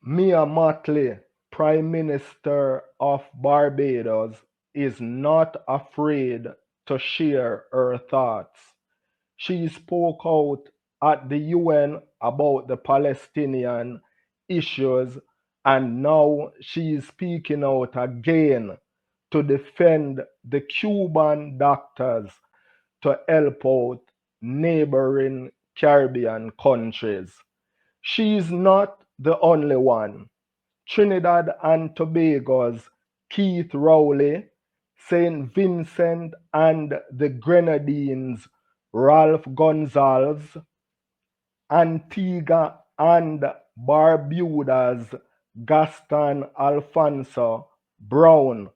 Mia Mottley, Prime Minister of Barbados, is not afraid to share her thoughts. She spoke out at the UN about the Palestinian issues, and now she is speaking out again to defend the Cuban doctors to help out neighboring Caribbean countries. She is not the only one. Trinidad and Tobago's Keith Rowley, St. Vincent and the Grenadines' Ralph Gonzalez, Antigua and Barbuda's Gaston Alfonso Brown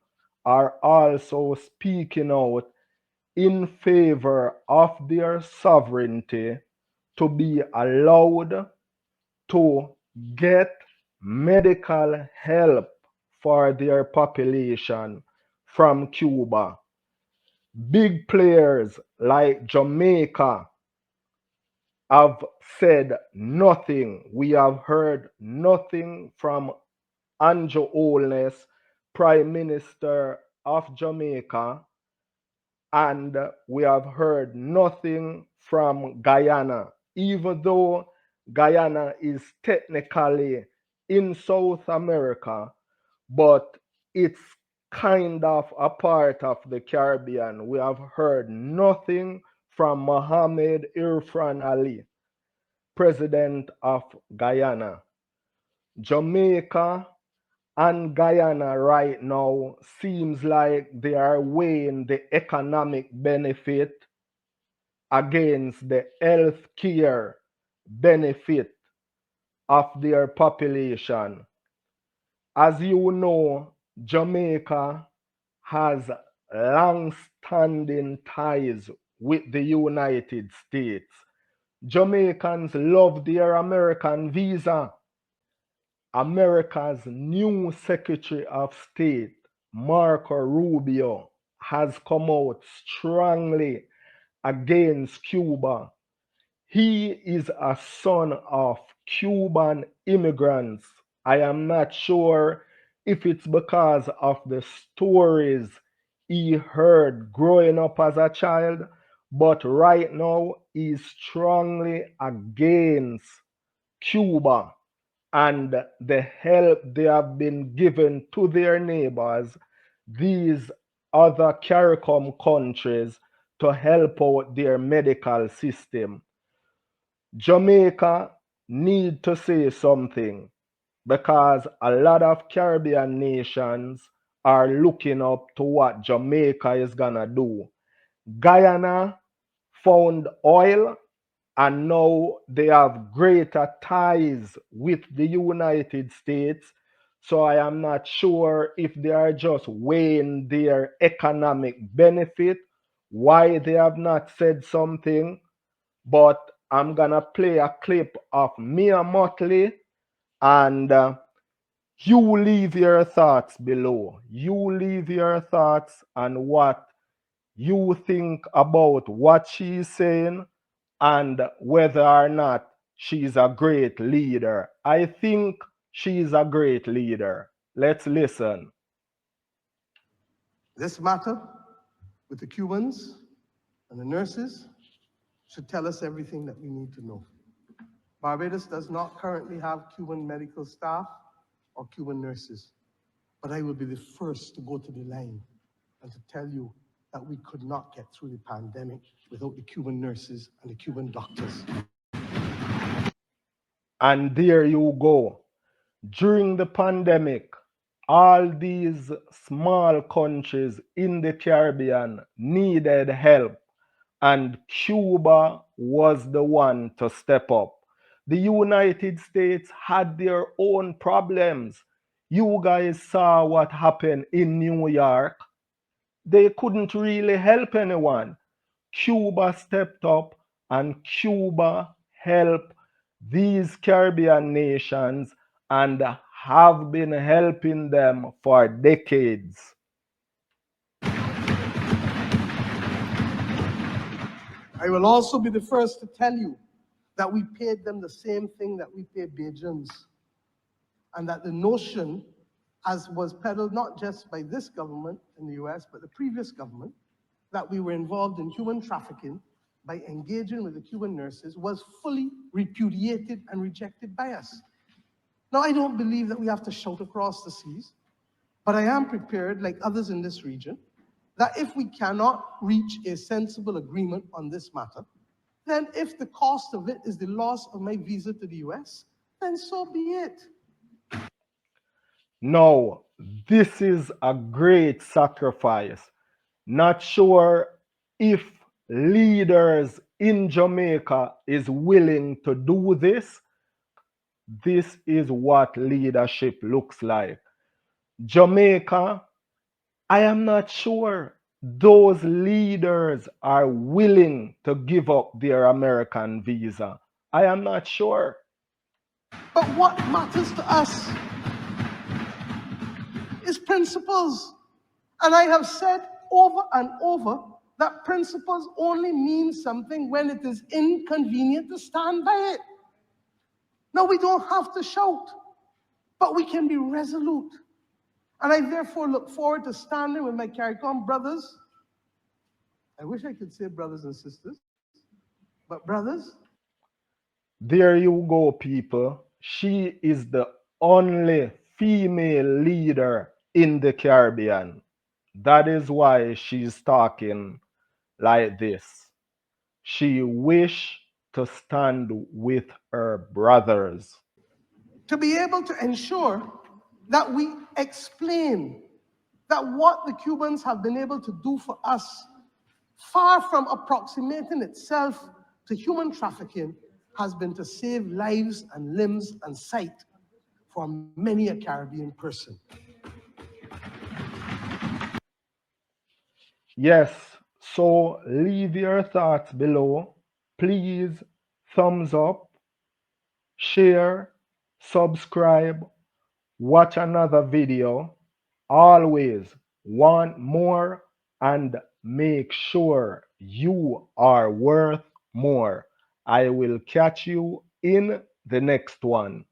are also speaking out in favor of their sovereignty to be allowed to get medical help for their population from Cuba. Big players like Jamaica have said nothing. We have heard nothing from Andrew Holness, Prime Minister of Jamaica, and we have heard nothing from Guyana, even though Guyana is technically in South America, but it's kind of a part of the Caribbean. We have heard nothing from Mohammed Irfan Ali, president of Guyana. Jamaica and Guyana right now seems like they are weighing the economic benefit against the health care benefit of their population. As you know, Jamaica has long-standing ties with the United States. Jamaicans love their American visa. America's new Secretary of State, Marco Rubio, has come out strongly against Cuba. He is a son of Cuban immigrants. I am not sure if it's because of the stories he heard growing up as a child, but right now he's strongly against Cuba and the help they have been given to their neighbors, these other CARICOM countries, to help out their medical system. Jamaica need to say something because a lot of Caribbean nations are looking up to what Jamaica is gonna do. Guyana found oil and now they have greater ties with the United States. So I am not sure if they are just weighing their economic benefit, why they have not said something, but I'm gonna play a clip of Mia Mottley and you leave your thoughts below. You leave your thoughts and what you think about what she's saying and whether or not she's a great leader. I think she's a great leader. Let's listen. This matter with the Cubans and the nurses should tell us everything that we need to know. Barbados does not currently have Cuban medical staff or Cuban nurses, but I will be the first to go to the line and to tell you that we could not get through the pandemic without the Cuban nurses and the Cuban doctors. And there you go. During the pandemic, all these small countries in the Caribbean needed help, and Cuba was the one to step up. The United States had their own problems. You guys saw what happened in New York. They couldn't really help anyone. Cuba stepped up and Cuba helped these Caribbean nations and have been helping them for decades. I will also be the first to tell you that we paid them the same thing that we pay Bajans. and that the notion, as was peddled not just by this government in the US, but the previous government, that we were involved in human trafficking by engaging with the Cuban nurses was fully repudiated and rejected by us. Now, I don't believe that we have to shout across the seas, but I am prepared, like others in this region, that if we cannot reach a sensible agreement on this matter, then if the cost of it is the loss of my visa to the US, then so be it. Now, this is a great sacrifice. Not sure if leaders in Jamaica is willing to do this. This is what leadership looks like. Jamaica, I am not sure those leaders are willing to give up their American visa. I am not sure. But what matters to us is principles. And I have said over and over that principles only mean something when it is inconvenient to stand by it. Now, we don't have to shout, but we can be resolute. And I therefore look forward to standing with my CARICOM brothers. I wish I could say brothers and sisters, but brothers. There you go, people. She is the only female leader in the Caribbean. That is why she's talking like this. She wish to stand with her brothers. To be able to ensure that we explain that what the Cubans have been able to do for us, far from approximating itself to human trafficking, has been to save lives and limbs and sight for many a Caribbean person. Yes, so leave your thoughts below. Please thumbs up, share, subscribe, watch another video. Always want more and make sure you are worth more. I will catch you in the next one.